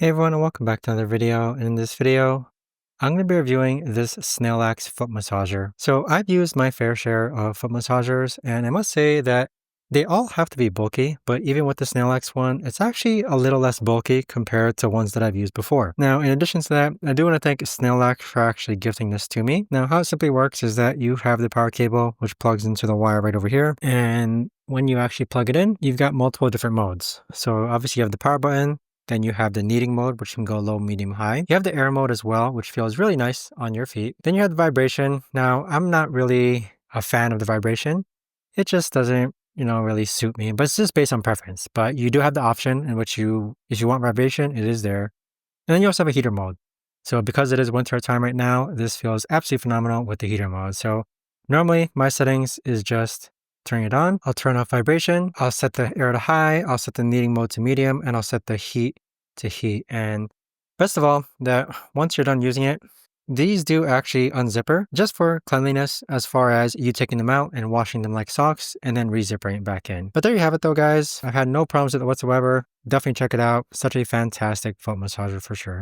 Hey everyone, and welcome back to another video. In this video, I'm going to be reviewing this Snailax Foot Massager. So I've used my fair share of foot massagers, and I must say that they all have to be bulky, but even with the Snailax one, it's actually a little less bulky compared to ones that I've used before. Now, in addition to that, I do want to thank Snailax for actually gifting this to me. Now, how it simply works is that you have the power cable, which plugs into the wire right over here, and when you actually plug it in, you've got multiple different modes. So obviously you have the power button. Then you have the kneading mode, which can go low, medium, high. You have the air mode as well, which feels really nice on your feet. Then you have the vibration. Now, I'm not really a fan of the vibration. It just doesn't, really suit me, but it's just based on preference. But you do have the option in which if you want vibration, it is there. And then you also have a heater mode. So because it is winter time right now, this feels absolutely phenomenal with the heater mode. So normally my settings is just turn it on. I'll turn off vibration. I'll set the air to high. I'll set the kneading mode to medium, and I'll set the heat to heat. And best of all, that once you're done using it, these do actually unzipper just for cleanliness, as far as you taking them out and washing them like socks and then rezippering it back in. But there you have it though, guys. I've had no problems with it whatsoever. Definitely check it out. Such a fantastic foot massager for sure.